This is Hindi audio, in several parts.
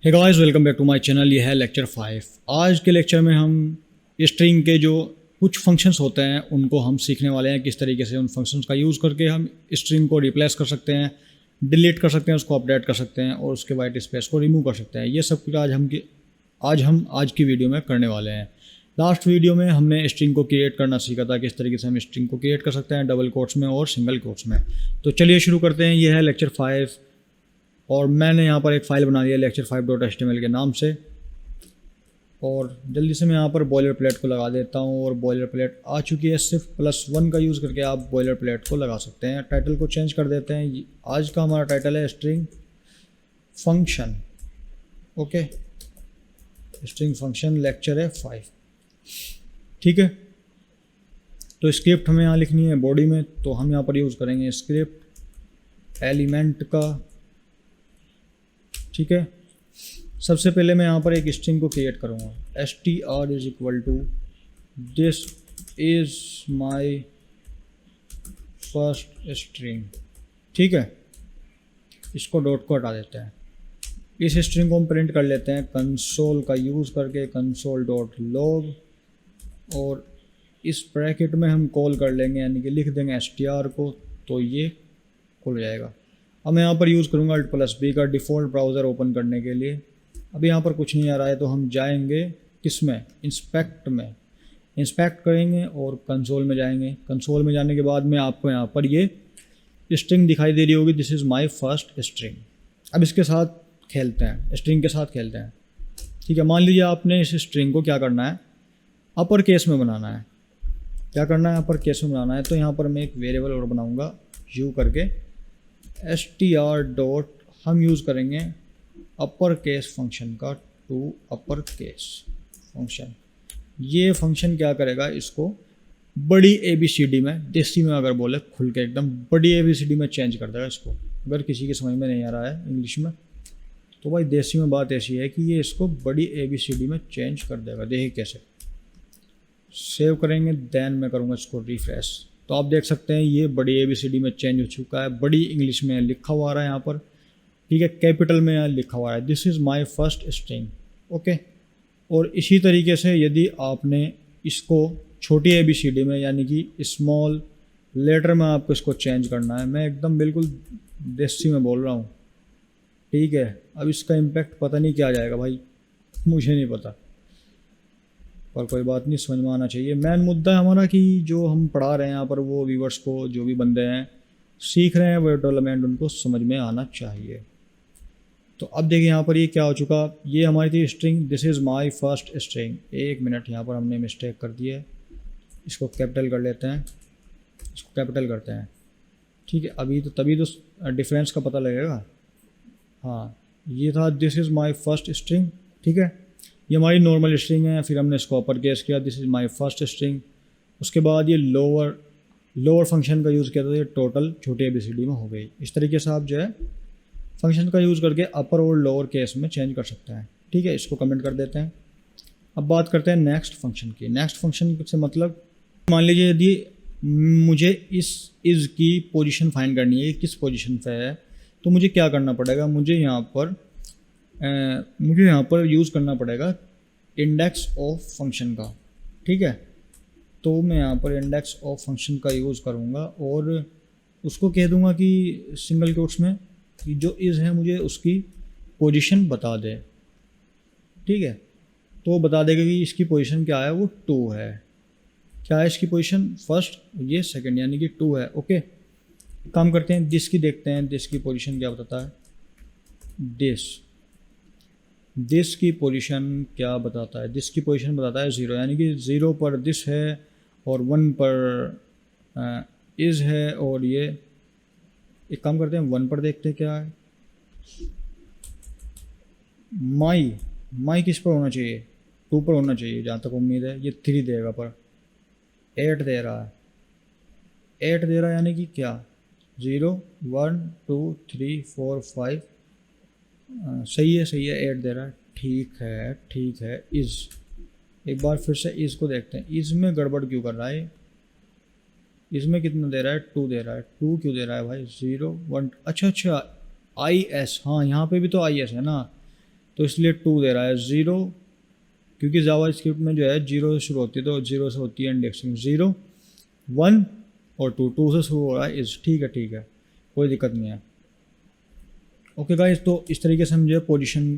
Hey guys, welcome back to my channel. ये है लेक्चर 5। आज के लेक्चर में हम स्ट्रिंग के जो कुछ फंक्शंस होते हैं उनको हम सीखने वाले हैं, किस तरीके से उन फंक्शंस का यूज़ करके हम स्ट्रिंग को रिप्लेस कर सकते हैं, डिलीट कर सकते हैं, उसको अपडेट कर सकते हैं और उसके वाइट स्पेस को रिमूव कर सकते हैं। ये सब कुछ आज की वीडियो में करने वाले हैं। लास्ट वीडियो में हमने स्ट्रिंग को क्रिएट करना सीखा था, किस तरीके से हम स्ट्रिंग को क्रिएट कर सकते हैं डबल कोट्स में और सिंगल कोट्स में। तो चलिए शुरू करते हैं। ये है लेक्चर 5 और मैंने यहाँ पर एक फ़ाइल बना दी है lecture5.html के नाम से। और जल्दी से मैं यहाँ पर बॉयलर प्लेट को लगा देता हूँ और बॉयलर प्लेट आ चुकी है। सिर्फ +1 का यूज़ करके आप बॉयलर प्लेट को लगा सकते हैं। टाइटल को चेंज कर देते हैं। आज का हमारा टाइटल है string function. Okay, string function lecture है 5। ठीक है, तो स्क्रिप्ट हमें यहाँ लिखनी है बॉडी में, तो हम यहाँ पर यूज़ करेंगे स्क्रिप्ट एलिमेंट का। ठीक है, सबसे पहले मैं यहाँ पर एक स्ट्रिंग को क्रिएट करूँगा। str is equal to this is my first string. ठीक है, इसको डॉट को हटा देते हैं। इस स्ट्रिंग को हम प्रिंट कर लेते हैं कंसोल का यूज़ करके, console.log, और इस ब्रैकेट में हम कॉल कर लेंगे, यानी कि लिख देंगे str को, तो ये खुल जाएगा। अब मैं यहाँ पर यूज़ करूँगा Alt+B का डिफ़ॉल्ट ब्राउज़र ओपन करने के लिए। अब यहाँ पर कुछ नहीं आ रहा है, तो हम जाएंगे किस में, इंस्पेक्ट में। इंस्पेक्ट करेंगे और कंसोल में जाएंगे। कंसोल में जाने के बाद में आपको यहाँ पर ये स्ट्रिंग दिखाई दे रही होगी, this is my first string. अब इसके साथ खेलते हैं, स्ट्रिंग के साथ खेलते हैं। ठीक है, मान लीजिए आपने इस स्ट्रिंग को क्या करना है, अपर केस में बनाना है। क्या करना है, अपर केस में बनाना है। तो यहाँ पर मैं एक वेरिएबल और बनाऊँगा यू करके, str डॉट हम यूज़ करेंगे अपर केस फंक्शन का, टू अपर केस फंक्शन। ये फंक्शन क्या करेगा, इसको बड़ी ABCD में, देसी में अगर बोले खुल के एकदम बड़ी ABCD में चेंज कर देगा इसको। अगर किसी की समझ में नहीं आ रहा है इंग्लिश में, तो भाई देसी में बात ऐसी है कि ये इसको बड़ी ABCD में चेंज कर देगा। देखिए कैसे। सेव करेंगे, देन मैं करूँगा इसको रिफ्रेश, तो आप देख सकते हैं ये बड़ी ABCD में चेंज हो चुका है। बड़ी इंग्लिश में लिखा हुआ आ रहा है यहाँ पर। ठीक है, कैपिटल में लिखा हुआ है this is my first string. Okay, और इसी तरीके से यदि आपने इसको छोटी ABCD में, यानी कि स्मॉल लेटर में आपको इसको चेंज करना है। मैं एकदम बिल्कुल देसी में बोल रहा हूँ। ठीक है, अब इसका इम्पैक्ट पता नहीं क्या आ जाएगा भाई, मुझे नहीं पता, पर कोई बात नहीं, समझ में आना चाहिए। मेन मुद्दा है हमारा कि जो हम पढ़ा रहे हैं यहाँ पर, वो व्यूवर्स को, जो भी बंदे हैं सीख रहे हैं वो डेवलपमेंट, उनको समझ में आना चाहिए। तो अब देखिए यहाँ पर ये क्या हो चुका, ये हमारी थी string this is my first string. एक मिनट, यहाँ पर हमने मिस्टेक कर दी है, इसको कैपिटल कर लेते हैं, इसको कैपिटल करते हैं। ठीक है, अभी तो तभी तो डिफरेंस का पता लगेगा। हाँ, ये था this is my first string. ठीक है, ये हमारी नॉर्मल स्ट्रिंग है। फिर हमने इसको अपर केस किया, this is my first string. उसके बाद ये लोअर फंक्शन का यूज़ किया, तो ये टोटल छोटी ABCD में हो गई। इस तरीके से आप जो है फंक्शन का यूज़ करके अपर और लोअर केस में चेंज कर सकते हैं। ठीक है, इसको कमेंट कर देते हैं। अब बात करते हैं नेक्स्ट फंक्शन की। नेक्स्ट फंक्शन से मतलब, मान लीजिए यदि मुझे इस इज़ की पोजीशन फाइंड करनी है, किस पोजीशन पे है, तो मुझे क्या करना पड़ेगा, मुझे यहाँ पर यूज़ करना पड़ेगा इंडेक्स ऑफ फंक्शन का। ठीक है, तो मैं यहाँ पर इंडेक्स ऑफ फंक्शन का यूज़ करूँगा और उसको कह दूँगा कि सिंगल कोट्स में कि जो इज़ है मुझे उसकी पोजीशन बता दे। ठीक है, तो वो बता देगा कि इसकी पोजीशन क्या है, वो 2 है। क्या है इसकी पोजीशन, फर्स्ट, ये सेकंड, यानी कि 2 है। ओके, काम करते हैं, दिस की देखते हैं, दिस की पोजीशन क्या बताता है। दिस की पोजीशन क्या बताता है, दिस की पोजीशन बताता है 0, यानी कि 0 पर दिस है और 1 पर इज़ है। और ये एक काम करते हैं, 1 पर देखते हैं क्या है। माई किस पर होना चाहिए, 2 पर होना चाहिए जहाँ तक उम्मीद है। ये 3 देगा, पर 8 दे रहा है। 8 दे रहा है, यानी कि क्या, 0 1 2 3 4 5। सही है, 8 दे रहा है। ठीक है। इज़, एक बार फिर से इज़ को देखते हैं। इज़ में गड़बड़ क्यों कर रहा है, इसमें कितना दे रहा है, 2 दे रहा है। 2 क्यों दे रहा है भाई, 0 1, अच्छा, IS, हाँ यहाँ पे भी तो IS है ना, तो इसलिए 2 दे रहा है। 0 क्योंकि जावा स्क्रिप्ट में जो है 0 से शुरू होती है, तो 0 से होती है इंडेक्सिंग। 0 1 और 2 से शुरू हो रहा है इज़। ठीक है, कोई दिक्कत नहीं है। ओके गाइस, तो इस तरीके से हम जो है पोजीशन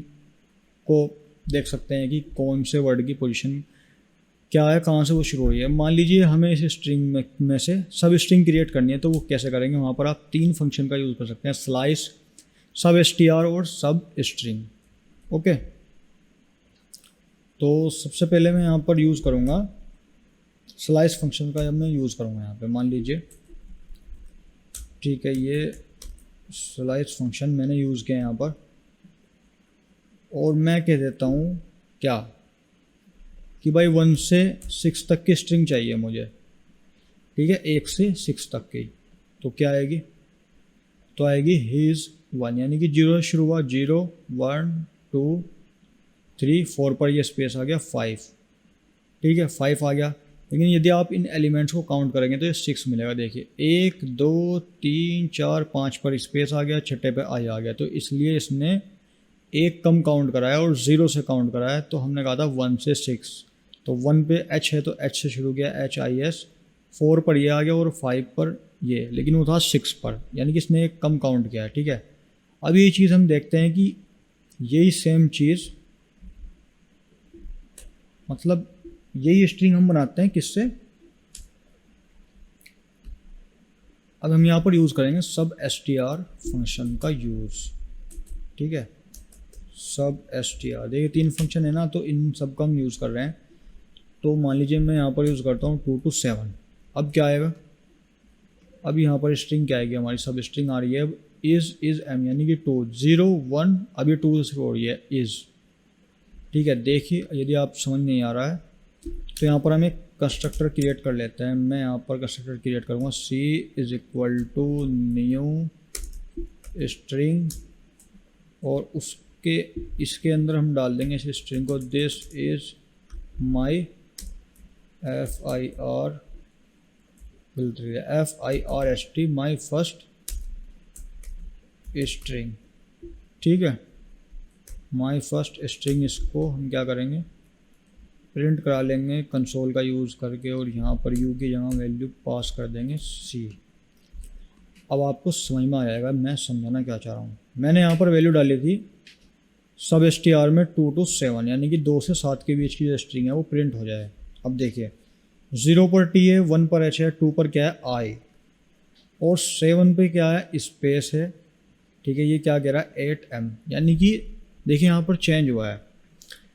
को देख सकते हैं कि कौन से वर्ड की पोजीशन क्या है, कहाँ से वो शुरू हो रही है। मान लीजिए हमें इस स्ट्रिंग में से सब स्ट्रिंग क्रिएट करनी है, तो वो कैसे करेंगे? वहाँ पर आप 3 फंक्शन का यूज़ कर सकते हैं, स्लाइस, सब str और सब स्ट्रिंग। ओके, तो सबसे पहले मैं यहाँ पर यूज़ करूँगा स्लाइस फंक्शन का, जब मैं यूज़ करूँगा यहाँ पे मान लीजिए। ठीक है, ये स्लाइस फंक्शन मैंने यूज़ किया यहाँ पर, और मैं कह देता हूँ क्या कि भाई 1 से 6 तक की स्ट्रिंग चाहिए मुझे। ठीक है, 1 से 6 तक की। तो क्या आएगी? तो आएगी हीज़ 1, यानी कि 0 से शुरू हुआ, 0 1 2 3 4 पर ये स्पेस आ गया 5। ठीक है, 5 आ गया। लेकिन यदि आप इन एलिमेंट्स को काउंट करेंगे तो ये 6 मिलेगा। देखिए 1 2 3 4 5 पर स्पेस आ गया, छठे पे आई आ गया, तो इसलिए इसने एक कम काउंट कराया और 0 से काउंट कराया। तो हमने कहा था 1 से 6, तो 1 पे H है तो H से शुरू किया, HIS। 4 पर ये आ गया और 5 पर ये, लेकिन वो था 6 पर, यानी कि इसने एक कम काउंट किया है। ठीक है, अब ये चीज़ हम देखते हैं कि यही सेम चीज़, मतलब यही स्ट्रिंग हम बनाते हैं किससे? अब हम यहाँ पर यूज़ करेंगे सब str फंक्शन का यूज़। ठीक है, सब str, देखिए 3 फंक्शन है ना, तो इन सब का हम यूज़ कर रहे हैं। तो मान लीजिए मैं यहाँ पर यूज़ करता हूँ 2 to 7। अब क्या आएगा? अब यहाँ पर स्ट्रिंग क्या आएगी? हमारी सब स्ट्रिंग आ रही है अब इज़ m, यानी कि 2 0 1, अब ये 2 से शुरू हो रही है इज़। ठीक है, देखिए यदि आप समझ नहीं आ रहा है तो यहाँ पर हम एक कंस्ट्रक्टर क्रिएट कर लेते हैं। मैं यहाँ पर कंस्ट्रक्टर क्रिएट करूँगा, c न्यू स्ट्रिंग, और उसके इसके अंदर हम डाल देंगे इस स्ट्रिंग को, this is my FIRST my first string. ठीक है, माई फर्स्ट स्ट्रिंग, इसको हम क्या करेंगे? प्रिंट करा लेंगे कंसोल का यूज़ करके, और यहाँ पर u की जगह वैल्यू पास कर देंगे c। अब आपको समझ में आ जाएगा मैं समझाना क्या चाह रहा हूँ। मैंने यहाँ पर वैल्यू डाली थी सब str में 2 to 7, यानी कि 2 से 7 के बीच की जो स्ट्रिंग है वो प्रिंट हो जाए। अब देखिए 0 पर t है, 1 पर h है, 2 पर क्या है I, और 7 पे क्या है? स्पेस है। ठीक है, ये क्या कह रहा है? 8m, यानी कि देखिए यहाँ पर चेंज हुआ है।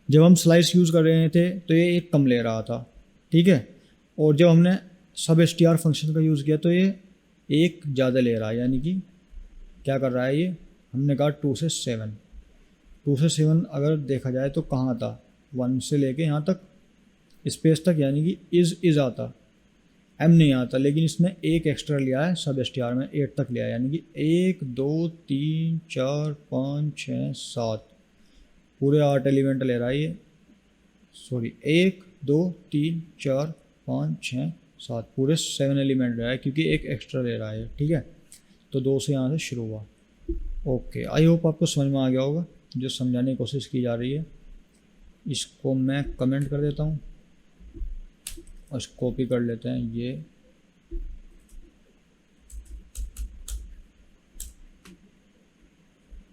जब हम स्लाइस यूज़ कर रहे थे तो ये एक कम ले रहा था। ठीक है, और जब हमने सब str फंक्शन का यूज़ किया तो ये एक ज़्यादा ले रहा है, यानी कि क्या कर रहा है ये? हमने कहा 2 से 7, 2 से 7 अगर देखा जाए तो कहाँ था? 1 से लेके यहाँ तक स्पेस तक, यानी कि इज़ आता, m नहीं आता, लेकिन इसने एक एक्स्ट्रा लिया है सब str में, 8 तक लिया है, यानी कि 1 2 3 4 5 6 7, पूरे 8 एलिमेंट ले रहा है ये। सॉरी, 1 2 3 4 5 6 7, पूरे 7 एलिमेंट ले रहा है, क्योंकि एक एक्स्ट्रा ले रहा है। ठीक है, तो 2 से यहाँ से शुरू हुआ। ओके, आई होप आपको समझ में आ गया होगा जो समझाने की कोशिश की जा रही है। इसको मैं कमेंट कर देता हूँ और कॉपी कर लेते हैं ये।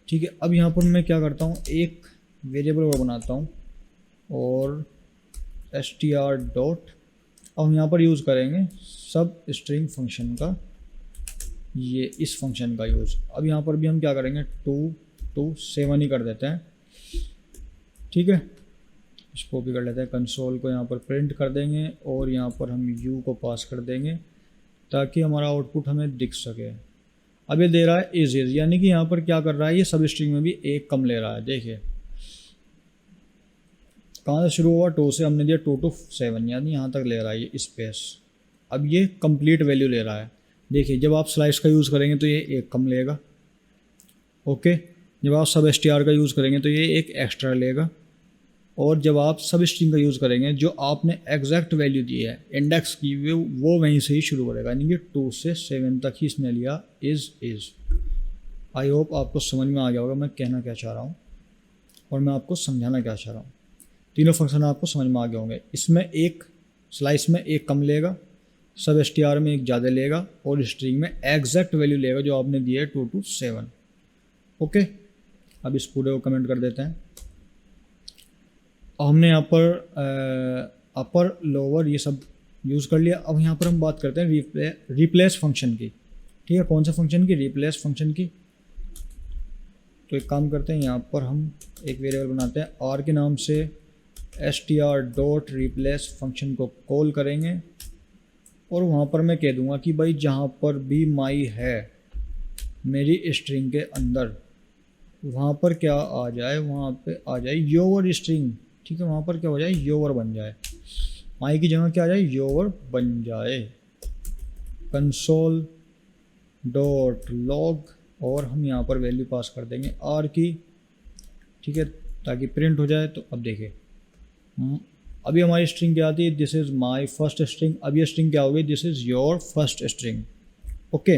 ठीक है, अब यहाँ पर मैं क्या करता हूँ, एक वेरिएबल और बनाता हूँ, और str डॉट, अब हम यहाँ पर यूज़ करेंगे सब स्ट्रिंग फंक्शन का, ये इस फंक्शन का यूज़। अब यहाँ पर भी हम क्या करेंगे, 2 to 7 ही कर देते हैं। ठीक है, इसको भी कर लेते हैं, कंसोल को यहाँ पर प्रिंट कर देंगे, और यहाँ पर हम u को पास कर देंगे ताकि हमारा आउटपुट हमें दिख सके। अब ये दे रहा है इज़, यानी कि यहाँ पर क्या कर रहा है, ये सब स्ट्रिंग में भी एक कम ले रहा है। देखिए कहाँ से शुरू हुआ? 2 से, हमने दिया 2 to 7, यानी यहाँ तक ले रहा है ये स्पेस। अब ये कंप्लीट वैल्यू ले रहा है। देखिए जब आप स्लाइस का यूज़ करेंगे तो ये एक कम लेगा। ओके, जब आप सब str का यूज़ करेंगे तो ये एक एक्स्ट्रा लेगा, और जब आप सब स्ट्रिंग का यूज़ करेंगे जो आपने एग्जैक्ट वैल्यू दी है इंडेक्स की, वो वहीं से ही शुरू करेगा, यानी कि 2 से 7 तक ही इसने लिया इज़। आई होप आपको समझ में आ गया होगा मैं कहना क्या चाह रहा हूँ। और मैं आपको समझाना क्या चाह रहा हूँ। तीनों फंक्शन आपको समझ में आ गए होंगे। इसमें एक स्लाइस में एक कम लेगा, सब str में एक ज़्यादा लेगा और स्ट्रिंग में एग्जैक्ट वैल्यू लेगा जो आपने दिया है 2 to 7। ओके, अब इस पूरे को कमेंट कर देते हैं। हमने यहाँ पर अपर लोअर ये सब यूज़ कर लिया। अब यहाँ पर हम बात करते हैं रिप्लेस फंक्शन की। ठीक है, कौन सा फंक्शन की? रिप्लेस फंक्शन की। तो एक काम करते हैं, यहाँ पर हम एक वेरिएबल बनाते हैं आर के नाम से, str.replace फंक्शन को कॉल करेंगे और वहाँ पर मैं कह दूँगा कि भाई जहाँ पर भी माई है मेरी स्ट्रिंग के अंदर, वहाँ पर क्या आ जाए, वहाँ पे आ जाए योर स्ट्रिंग। ठीक है, वहाँ पर क्या हो जाए, योर बन जाए, माई की जगह क्या आ जाए, योर बन जाए। कंसोल डॉट लॉग और हम यहाँ पर वैल्यू पास कर देंगे आर की। ठीक है, ताकि प्रिंट हो जाए। तो अब देखिए अभी हमारी स्ट्रिंग क्या आती है, this is my first string. अब ये स्ट्रिंग क्या हो गई, this is your first string. Okay,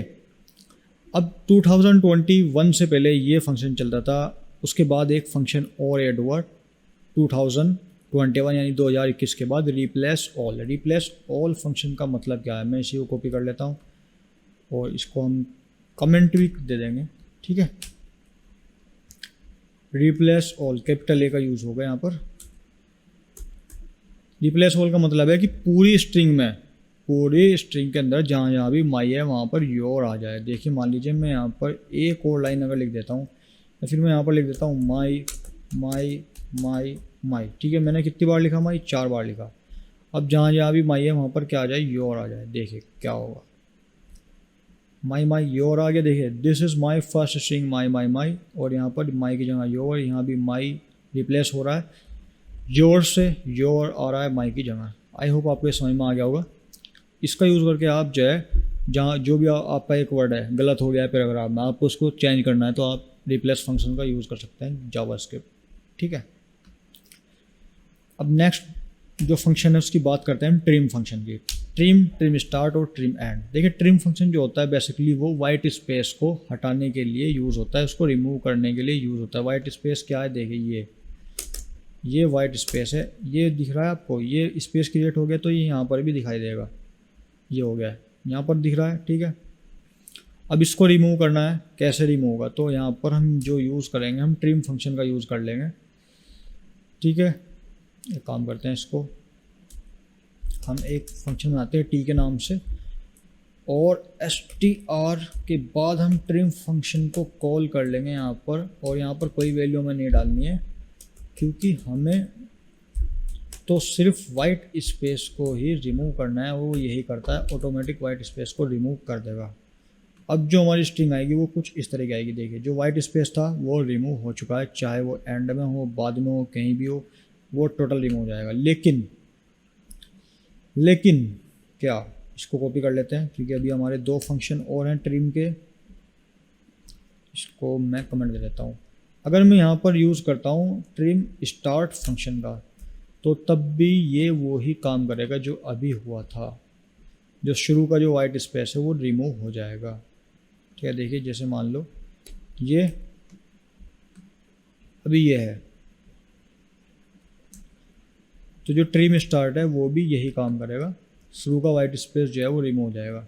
अब 2021 से पहले ये फंक्शन चलता था, उसके बाद एक फंक्शन और ऐड हुआ 2021 यानी 2021 के बाद, replace all. Replace all function का मतलब क्या है, मैं इसी को कॉपी कर लेता हूँ और इसको हम कमेंट भी दे देंगे। ठीक है, रिप्लेस ऑल कैपिटल ए का यूज़ होगा यहाँ पर। रिप्लेस ऑल का मतलब है कि पूरी स्ट्रिंग में, पूरी स्ट्रिंग के अंदर जहाँ जहाँ भी माई है वहाँ पर योर आ जाए। देखिए मान लीजिए मैं यहाँ पर एक और लाइन अगर लिख देता हूँ, या फिर मैं यहाँ पर लिख देता हूँ माई माई माई माई। ठीक है, मैंने कितनी बार लिखा, माई 4 बार लिखा। अब जहाँ जहाँ भी माई है वहाँ पर क्या आ जाए, योर आ जाए। देखिए क्या होगा, माई माई योर आ गया। देखिए this is my first string my my my, और यहाँ पर माई की जगह योर, यहाँ भी माई रिप्लेस हो रहा है, योर से योर आ रहा है माई की जगह। आई होप आपको ये समझ में आ गया होगा। इसका यूज़ करके आप जो है, जहाँ जो भी आपका एक वर्ड है गलत हो गया है पैराग्राफ में, आपको उसको चेंज करना है तो आप रिप्लेस फंक्शन का यूज़ कर सकते हैं जावास्क्रिप्ट। ठीक है, अब नेक्स्ट जो फंक्शन है उसकी बात करते हैं ट्रिम फंक्शन की। ट्रिम स्टार्ट और ट्रिम एंड। देखिए ट्रिम फंक्शन जो होता है बेसिकली वो वाइट स्पेस को हटाने के लिए यूज़ होता है, उसको रिमूव करने के लिए यूज़ होता है। वाइट स्पेस क्या है, देखिए ये वाइट स्पेस है, ये दिख रहा है आपको, ये स्पेस क्रिएट हो गया तो ये यहाँ पर भी दिखाई देगा, ये हो गया है, यहाँ पर दिख रहा है। ठीक है, अब इसको रिमूव करना है, कैसे रिमूव होगा, तो यहाँ पर हम जो यूज़ करेंगे, हम ट्रिम फंक्शन का यूज़ कर लेंगे। ठीक है, एक काम करते हैं, इसको हम एक फंक्शन बनाते हैं टी के नाम से, और str के बाद हम ट्रिम फंक्शन को कॉल कर लेंगे यहाँ पर, और यहाँ पर कोई वैल्यू हमें नहीं डालनी है क्योंकि हमें तो सिर्फ वाइट स्पेस को ही रिमूव करना है, वो यही करता है, ऑटोमेटिक वाइट स्पेस को रिमूव कर देगा। अब जो हमारी स्ट्रिंग आएगी वो कुछ इस तरह की आएगी। देखिए जो वाइट स्पेस था वो रिमूव हो चुका है, चाहे वो एंड में हो, बाद में हो, कहीं भी हो, वो टोटल रिमूव हो जाएगा। लेकिन क्या, इसको कॉपी कर लेते हैं क्योंकि अभी हमारे 2 फंक्शन और हैं ट्रिम के। इसको मैं कमेंट दे देता हूँ। अगर मैं यहाँ पर यूज़ करता हूँ ट्रिम स्टार्ट फंक्शन का, तो तब भी ये वो ही काम करेगा जो अभी हुआ था, जो शुरू का जो वाइट स्पेस है वो रिमूव हो जाएगा। ठीक है, देखिए जैसे मान लो ये अभी ये है, तो जो ट्रिम स्टार्ट है वो भी यही काम करेगा, शुरू का वाइट स्पेस जो है वो रिमूव हो जाएगा।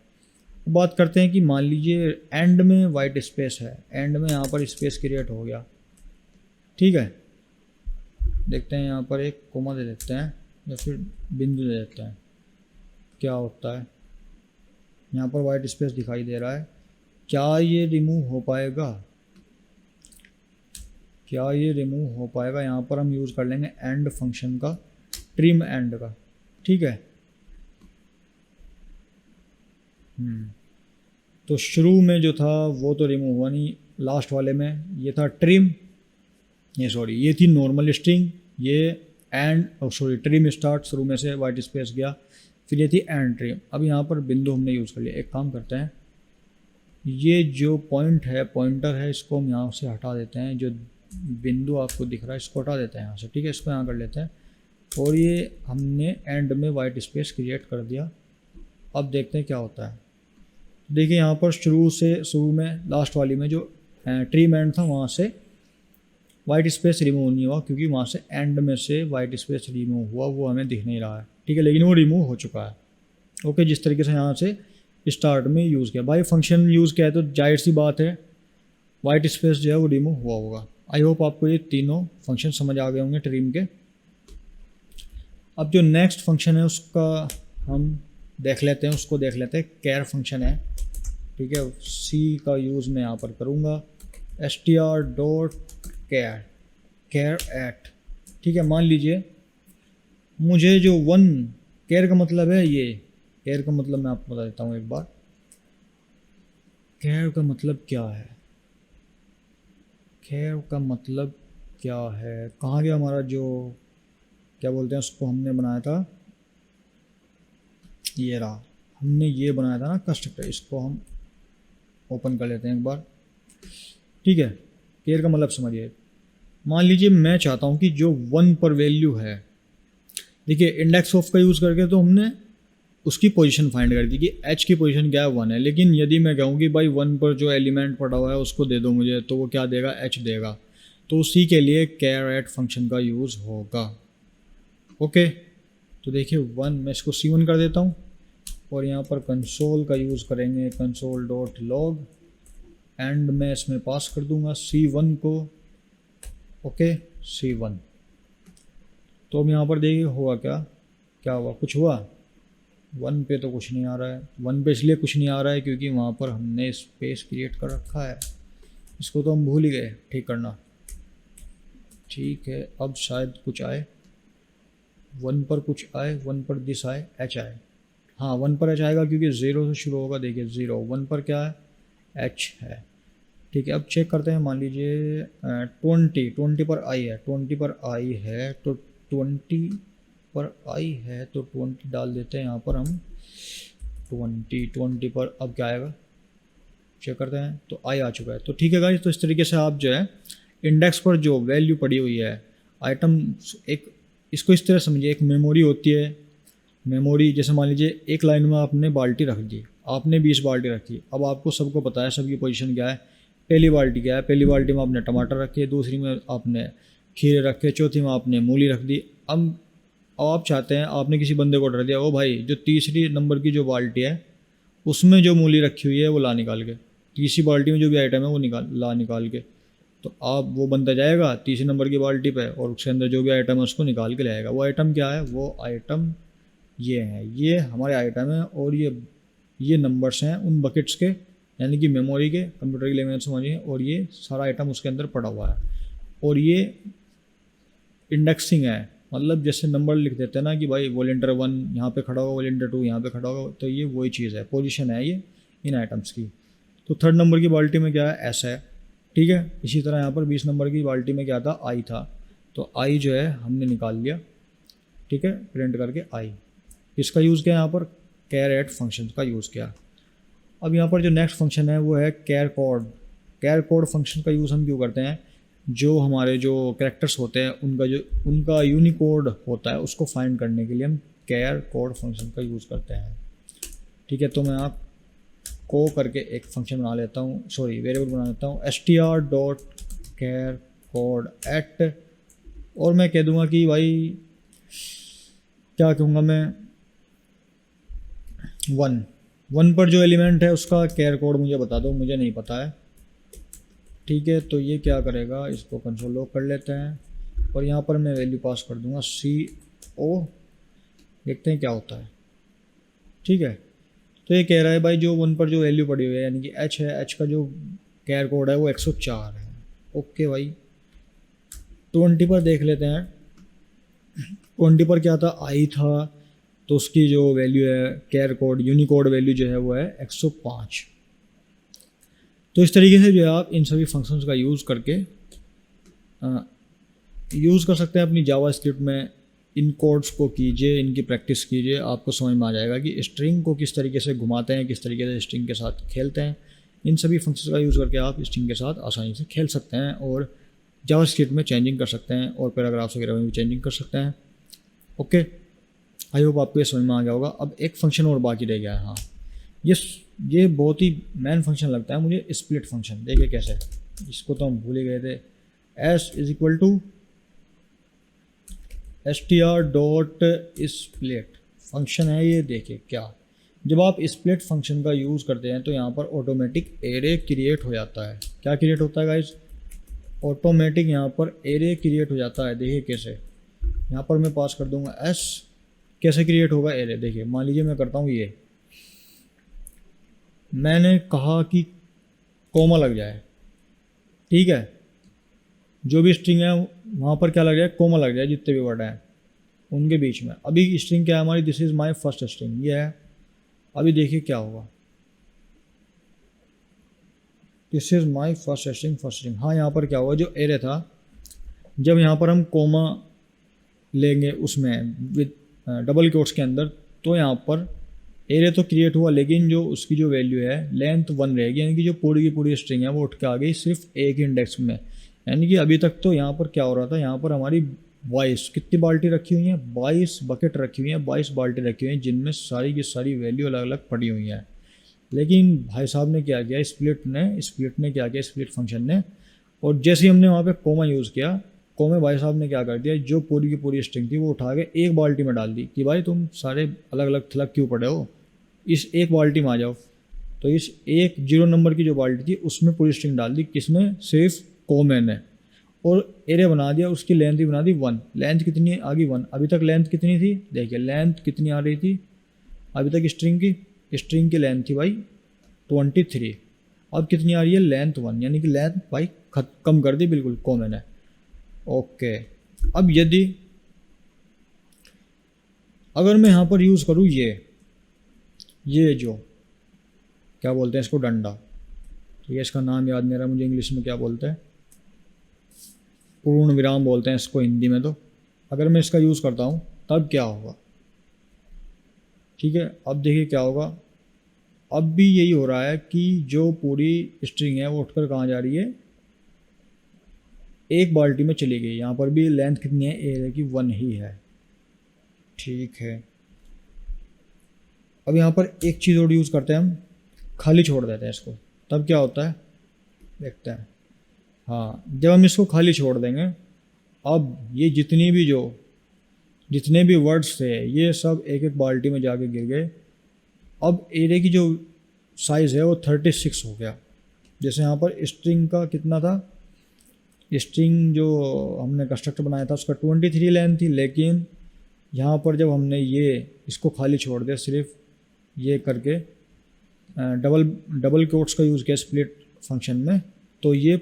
बात करते हैं कि मान लीजिए एंड में वाइट स्पेस है, एंड में यहाँ पर स्पेस क्रिएट हो गया। ठीक है, देखते हैं यहाँ पर एक कोमा दे देते हैं या फिर बिंदु दे देते हैं, क्या होता है। यहाँ पर वाइट स्पेस दिखाई दे रहा है, क्या ये रिमूव हो पाएगा, क्या ये रिमूव हो पाएगा। यहाँ पर हम यूज़ कर लेंगे एंड फंक्शन का, ट्रिम एंड का। ठीक है, तो शुरू में जो था वो तो रिमूव हुआ नहीं, लास्ट वाले में ये था ट्रिम, ये थी नॉर्मल स्ट्रिंग, ये एंड ट्रिम स्टार्ट, शुरू में से वाइट स्पेस गया, फिर ये थी एंड ट्रिम। अब यहाँ पर बिंदु हमने यूज़ कर लिया। एक काम करते हैं, ये जो पॉइंटर है इसको हम यहाँ से हटा देते हैं, जो बिंदु आपको दिख रहा है इसको हटा देते हैं यहाँ से। ठीक है, इसको यहाँ कर लेते हैं, और ये हमने एंड में वाइट स्पेस क्रिएट कर दिया। अब देखते हैं क्या होता है। देखिए यहाँ पर शुरू में लास्ट वाली में जो ट्रिम एंड था वहाँ से वाइट स्पेस रिमूव नहीं हुआ क्योंकि वहाँ से एंड में से वाइट स्पेस रिमूव हुआ, वो हमें दिख नहीं रहा है, ठीक है, लेकिन वो रिमूव हो चुका है। ओके, जिस तरीके से यहाँ से स्टार्ट में यूज़ किया, बाई फंक्शन यूज़ किया है तो जाहिर सी बात है वाइट स्पेस जो है वो रिमूव हुआ होगा। आई होप आपको ये तीनों फंक्शन समझ आ गए होंगे ट्रिम के। अब जो नेक्स्ट फंक्शन है उसका हम देख लेते हैं, उसको देख लेते हैं, कैर फंक्शन है, ठीक है। सी का यूज़ मैं यहाँ पर करूँगा, str.char कैर एट, ठीक है। मान लीजिए मुझे जो वन कैर का मतलब है, ये कैर का मतलब मैं आपको बता देता हूँ एक बार। कैर का मतलब क्या है, कैर का मतलब क्या है, कहाँ गया हमारा जो क्या बोलते हैं उसको हमने बनाया था, ये रहा, हमने ये बनाया था ना कंस्ट्रक्टर, इसको हम ओपन कर लेते हैं एक बार, ठीक है। कैर का मतलब समझिए, मान लीजिए मैं चाहता हूँ कि जो वन पर वैल्यू है, देखिए इंडेक्स ऑफ का यूज़ करके तो हमने उसकी पोजीशन फाइंड कर दी कि एच की पोजीशन क्या है, वन है, लेकिन यदि मैं कहूँ कि भाई वन पर जो एलिमेंट पड़ा हुआ है उसको दे दो मुझे, तो वो क्या देगा, एच देगा, तो उसी के लिए कैर एट फंक्शन का यूज़ होगा। ओके, तो देखिए वन, मैं इसको C1 कर देता हूँ और यहाँ पर कंसोल का यूज़ करेंगे, कंसोल डॉट लॉग, एंड मैं इसमें पास कर दूंगा C1 को। ओके, C1, तो अब यहाँ पर देखिए हुआ क्या, क्या हुआ, कुछ हुआ, वन पे तो कुछ नहीं आ रहा है। वन पे इसलिए कुछ नहीं आ रहा है क्योंकि वहाँ पर हमने स्पेस क्रिएट कर रखा है, इसको तो हम भूल ही गए ठीक करना, ठीक है। अब शायद कुछ आए, वन पर कुछ आए, वन पर दिस आए, एच आए, हाँ वन पर एच आएगा क्योंकि ज़ीरो से शुरू होगा, देखिए ज़ीरो, वन पर क्या है, एच है, ठीक है। अब चेक करते हैं, मान लीजिए 20 पर आई है, 20 पर आई है, तो 20 पर आई है तो 20 डाल देते हैं यहाँ पर हम, 20 पर अब क्या आएगा चेक करते हैं, तो आई आ चुका है, तो ठीक है गाइस। तो इस तरीके से आप जो है इंडेक्स पर जो वैल्यू पड़ी हुई है आइटम, एक इसको इस तरह समझिए, एक मेमोरी होती है, मेमोरी जैसे मान लीजिए एक लाइन में आपने बाल्टी रख दी, आपने 20 बाल्टी रखी, अब आपको सबको पता है सबकी पोजीशन क्या है, पहली बाल्टी क्या है, पहली बाल्टी में आपने टमाटर रखे, दूसरी में आपने खीरे रखे, चौथी में आपने मूली रख दी। अब आप चाहते हैं, आपने किसी बंदे को ऑर्डर दिया, ओ भाई जो तीसरी नंबर की जो बाल्टी है उसमें जो मूली रखी हुई है वो ला निकाल के, तीसरी बाल्टी में जो भी आइटम है वो निकाल के, तो आप वो बंदा जाएगा तीसरी नंबर की बाल्टी पे और उसके अंदर जो भी आइटम है उसको निकाल के लाएगा। वो आइटम क्या है, वो आइटम ये है, ये हमारे आइटम है और ये नंबर्स हैं उन बकेट्स के, यानी कि मेमोरी के, कंप्यूटर की लैंग्वेज समझिए, और ये सारा आइटम उसके अंदर पड़ा हुआ है। और ये इंडेक्सिंग है, मतलब जैसे नंबर लिख देते हैं ना कि भाई वॉलंटियर 1 यहाँ पे खड़ा होगा, वॉलंटियर 2 यहाँ पे खड़ा होगा, तो ये वही चीज़ है, पोजीशन है ये इन आइटम्स की। तो थर्ड नंबर की बाल्टी में क्या है, एस है, ठीक है। इसी तरह यहाँ पर 20 नंबर की बाल्टी में क्या था, आई था, तो आई जो है हमने निकाल लिया, ठीक है, प्रिंट करके आई। इसका यूज़ किया यहाँ पर, कैर एट फंक्शन का यूज़ किया। अब यहाँ पर जो नेक्स्ट फंक्शन है वो है कैर कोड। कैर कोड फंक्शन का यूज़ हम क्यों करते हैं, जो हमारे जो कैरेक्टर्स होते हैं उनका यूनिकोड होता है, उसको फाइंड करने के लिए हम कैर कोड फंक्शन का यूज़ करते हैं, ठीक है। तो मैं आप को करके एक फंक्शन बना लेता हूँ, सॉरी वेरिएबल बना लेता हूँ, str.char कोड एट, और मैं कह दूँगा कि भाई क्या कहूँगा मैं, 1 पर जो एलिमेंट है उसका कैर कोड मुझे बता दो, मुझे नहीं पता है, ठीक है। तो ये क्या करेगा, इसको कंसोल लॉक कर लेते हैं और यहाँ पर मैं वैल्यू पास कर दूँगा CO, देखते हैं क्या होता है, ठीक है। तो ये कह रहा है भाई जो 1 पर जो वैल्यू पड़ी हुई है यानी कि H है, H का जो कैर कोड है वो 104 है। ओके भाई, 20 पर देख लेते हैं, 20 पर क्या था, आई था, तो उसकी जो वैल्यू है कैर कोड यूनिकोड वैल्यू जो है वो है 105। तो इस तरीके से जो है आप इन सभी फंक्शंस का यूज़ करके यूज़ कर सकते हैं अपनी जावा स्क्रिप्ट में। इन कोड्स को कीजिए, इनकी प्रैक्टिस कीजिए, आपको समझ में आ जाएगा कि स्ट्रिंग को किस तरीके से घुमाते हैं, किस तरीके से स्ट्रिंग के साथ खेलते हैं। इन सभी फंक्शंस का यूज़ करके आप स्ट्रिंग के साथ आसानी से खेल सकते हैं और जावा स्क्रिप्ट में चेंजिंग कर सकते हैं और पैराग्राफ्स वगैरह में भी चेंजिंग कर सकते हैं। ओके, आई होप आपको ये समझ में आ गया होगा। अब एक फंक्शन और बाकी रह गया है, हाँ ये बहुत ही मेन फंक्शन लगता है मुझे, स्प्लिट फंक्शन। देखिए कैसे, इसको तो हम भूल ही गए थे, S is equal to str dot split function है ये। देखिए क्या, जब आप स्प्लिट फंक्शन का यूज़ करते हैं तो यहाँ पर ऑटोमेटिक एरे क्रिएट हो जाता है। क्या क्रिएट होता है गाइस? ऑटोमेटिक यहाँ पर एरे क्रिएट हो जाता है। देखिए कैसे, यहाँ पर मैं पास कर दूंगा एस, कैसे क्रिएट होगा एरे। देखिए मान लीजिए मैं करता हूँ ये, मैंने कहा कि कोमा लग जाए, ठीक है, जो भी स्ट्रिंग है वहाँ पर क्या लग जाए, कोमा लग जाए, जितने भी वर्ड हैं उनके बीच में। अभी स्ट्रिंग क्या है हमारी, this is my first string, ये है। अभी देखिए क्या होगा, this is my first string. हाँ यहाँ पर क्या हुआ, जो एरे था, जब यहाँ पर हम कोमा लेंगे उसमें विद डबल कोट्स के अंदर, तो यहाँ पर एरे तो क्रिएट हुआ, लेकिन जो उसकी जो वैल्यू है लेंथ 1 रहेगी, यानी कि जो पूरी की पूरी स्ट्रिंग है वो उठ के आ गई सिर्फ एक इंडेक्स में। यानी कि अभी तक तो यहाँ पर क्या हो रहा था, यहाँ पर हमारी 22 कितनी बाल्टी रखी हुई हैं, 22 बकेट रखी हुई हैं, 22 बाल्टी रखी हुई हैं, जिनमें सारी की सारी वैल्यू अलग अलग पड़ी हुई हैं। लेकिन भाई साहब ने क्या किया, स्प्लिट ने क्या किया, स्प्लिट फंक्शन ने, और जैसे ही हमने वहाँ पे कोमा यूज़ किया, कोमे भाई साहब ने क्या कर दिया, जो पूरी की पूरी स्ट्रिंग थी वो उठा के एक बाल्टी में डाल दी कि भाई तुम सारे अलग अलग थलग क्यों पड़े हो, इस एक बाल्टी में आ जाओ। तो इस एक 0 नंबर की जो बाल्टी थी उसमें पूरी स्ट्रिंग डाल दी, किसने, सिर्फ कोमे ने, और एरे बना दिया, उसकी लेंथ भी बना दी 1। लेंथ कितनी आ गई 1। अभी तक लेंथ कितनी थी, देखिए लेंथ कितनी आ रही थी अभी तक स्ट्रिंग की लेंथ थी भाई 23। अब कितनी आ रही है, लेंथ 1, यानी कि लेंथ भाई कम कर दी बिल्कुल कॉमन है। ओके, अब यदि अगर मैं यहाँ पर यूज़ करूँ ये जो क्या बोलते हैं इसको, डंडा, ठीक है, इसका नाम याद नहीं रहा मुझे इंग्लिश में क्या बोलते हैं, पूर्ण विराम बोलते हैं इसको हिंदी में। तो अगर मैं इसका यूज़ करता हूँ तब क्या होगा, ठीक है, अब देखिए क्या होगा। अब भी यही हो रहा है कि जो पूरी स्ट्रिंग है वो उठकर कहाँ जा रही है, एक बाल्टी में चली गई। यहाँ पर भी लेंथ कितनी है, एरे की 1 ही है, ठीक है। अब यहाँ पर एक चीज़ और यूज़ करते हैं हम, खाली छोड़ देते हैं इसको, तब क्या होता है देखते हैं। हाँ, जब हम इसको खाली छोड़ देंगे, अब ये जितने भी वर्ड्स थे ये सब एक एक बाल्टी में जाके गिर गए। अब एरे की जो साइज़ है वो 36 हो गया। जैसे यहाँ पर स्ट्रिंग का कितना था, स्ट्रिंग जो हमने कंस्ट्रक्टर बनाया था उसका 23 लेंथ थी, लेकिन यहाँ पर जब हमने इसको खाली छोड़ दिया, सिर्फ ये करके डबल कोट्स का यूज़ किया स्प्लिट फंक्शन में, तो ये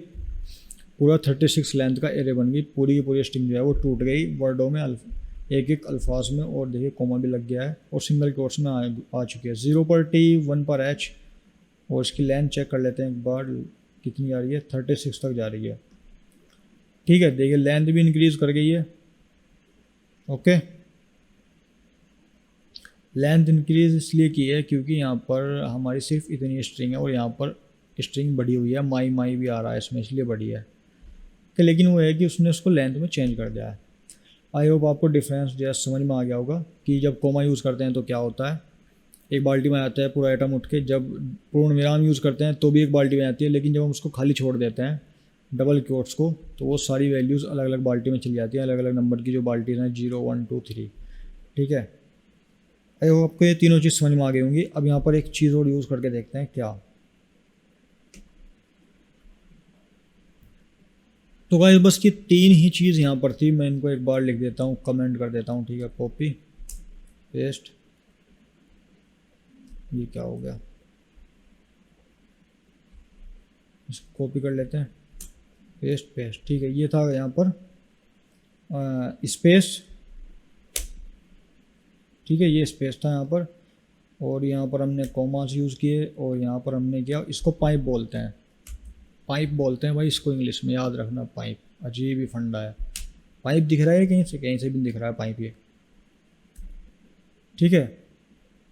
पूरा 36 लेंथ का एरे बन गई। पूरी की पूरी स्ट्रिंग जो है वो टूट गई वर्डों में, एक एक अल्फाज में, और देखिए कोमा भी लग गया है और सिंगल कोट्स में आ चुकी है। 0 पर T, 1 पर H, और इसकी लेंथ चेक कर लेते हैं एक बार कितनी आ रही है, 36 तक जा रही है, ठीक है। देखिए लेंथ भी इंक्रीज़ कर गई है। ओके, लेंथ इंक्रीज इसलिए की है क्योंकि यहाँ पर हमारी सिर्फ इतनी स्ट्रिंग है और यहाँ पर स्ट्रिंग बढ़ी हुई है, माई भी आ रहा है इसमें, इसलिए बढ़ी है। कि लेकिन वो है कि उसने उसको लेंथ में चेंज कर दिया है। आई होप आपको डिफरेंस जो है समझ में आ गया होगा कि जब कोमा यूज़ करते हैं तो क्या होता है, एक बाल्टी में आता है पूरा आइटम उठ के। जब पूर्ण विराम यूज़ करते हैं तो भी एक बाल्टी में आती है, लेकिन जब हम उसको खाली छोड़ देते हैं डबल कोट्स को, तो वो सारी वैल्यूज़ अलग अलग बाल्टी में चली जाती हैं, अलग अलग नंबर की जो बाल्टीज़ हैं, 0, 1, 2, 3, ठीक है। आई होप आपको ये तीनों चीज़ समझ में आ गई होंगी। अब यहाँ पर एक चीज़ और यूज़ करके देखते हैं क्या। तो गाइस बस ये 3 ही चीज़ यहाँ पर थी, मैं इनको एक बार लिख देता हूँ, कमेंट कर देता हूँ, ठीक है, कॉपी पेस्ट। ये क्या हो गया, इसको कॉपी कर लेते हैं, पेस्ट, ठीक है। ये था यहाँ पर स्पेस, ठीक है, ये स्पेस था यहाँ पर, और यहाँ पर हमने कॉमास यूज़ किए, और यहाँ पर हमने किया, इसको पाइप बोलते हैं भाई इसको इंग्लिश में, याद रखना। पाइप अजीब ही फंडा है, पाइप दिख रहा है कहीं से भी दिख रहा है पाइप, ये ठीक है।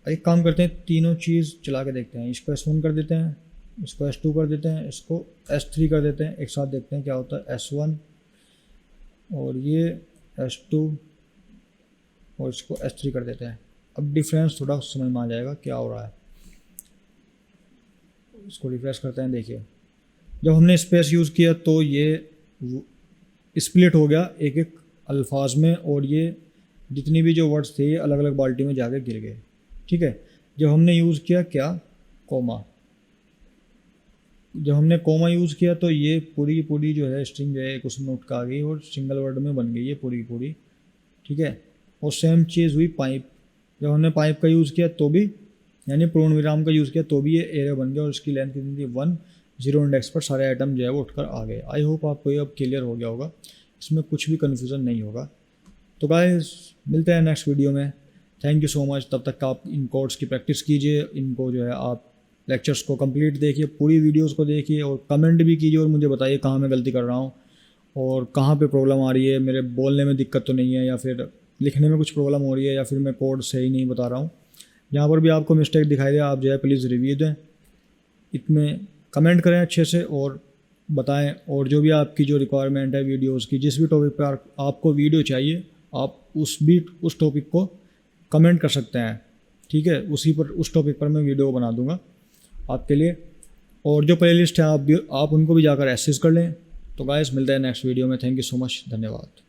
एक काम करते हैं, तीनों चीज़ चला के देखते हैं। इसको S1 कर देते हैं, इसको S2 कर देते हैं, इसको S3 कर देते हैं, एक साथ देखते हैं क्या होता है। S1 और ये S2 और इसको S3 कर देते हैं। अब डिफरेंस थोड़ा समझ में आ जाएगा क्या हो रहा है। इसको रिफ्रेश करते हैं, देखिए जब हमने स्पेस यूज़ किया तो ये स्प्लिट हो गया एक एक अल्फाज में, और ये जितनी भी जो वर्ड्स थे ये अलग अलग बाल्टी में जाके गिर गए। ठीक है, जब हमने यूज़ किया क्या, कोमा, जब हमने कोमा यूज़ किया तो ये पूरी की पूरी जो है स्ट्रिंग जो है एक उस नोट का आ गई और सिंगल वर्ड में बन गई है पूरी की पूरी। ठीक है, और सेम चीज़ हुई पाइप, जब हमने पाइप का यूज़ किया तो भी, यानी पूर्ण विराम का यूज़ किया तो भी ये एरे बन गया और इसकी लेंथ कितनी थी 1, 0 इंडेक्स पर सारे आइटम जो है वो उठकर आ गए। आई होप आपको ये अब क्लियर हो गया होगा, इसमें कुछ भी कन्फ्यूज़न नहीं होगा। तो गाइस मिलते हैं नेक्स्ट वीडियो में। Thank you so much. तब तक आप इन कोड्स की प्रैक्टिस कीजिए, इनको जो है आप लेक्चर्स को कंप्लीट देखिए, पूरी वीडियोस को देखिए और कमेंट भी कीजिए और मुझे बताइए कहाँ मैं गलती कर रहा हूँ और कहाँ पे प्रॉब्लम आ रही है, मेरे बोलने में दिक्कत तो नहीं है या फिर लिखने में कुछ प्रॉब्लम हो रही है या फिर मैं कोड सही नहीं बता रहा हूँ। जहाँ पर भी आपको मिस्टेक दिखाई दे आप जो है प्लीज़ रिव्यू दें, इसमें कमेंट करें अच्छे से और बताएं, और जो भी आपकी जो रिक्वायरमेंट है वीडियोस की, जिस भी टॉपिक पर आपको वीडियो चाहिए आप उस टॉपिक को कमेंट कर सकते हैं। ठीक है, उस टॉपिक पर मैं वीडियो बना दूंगा आपके लिए, और जो प्लेलिस्ट है आप उनको भी जाकर एक्सेस कर लें। तो गाइस मिलते हैं नेक्स्ट वीडियो में। थैंक यू सो मच, धन्यवाद।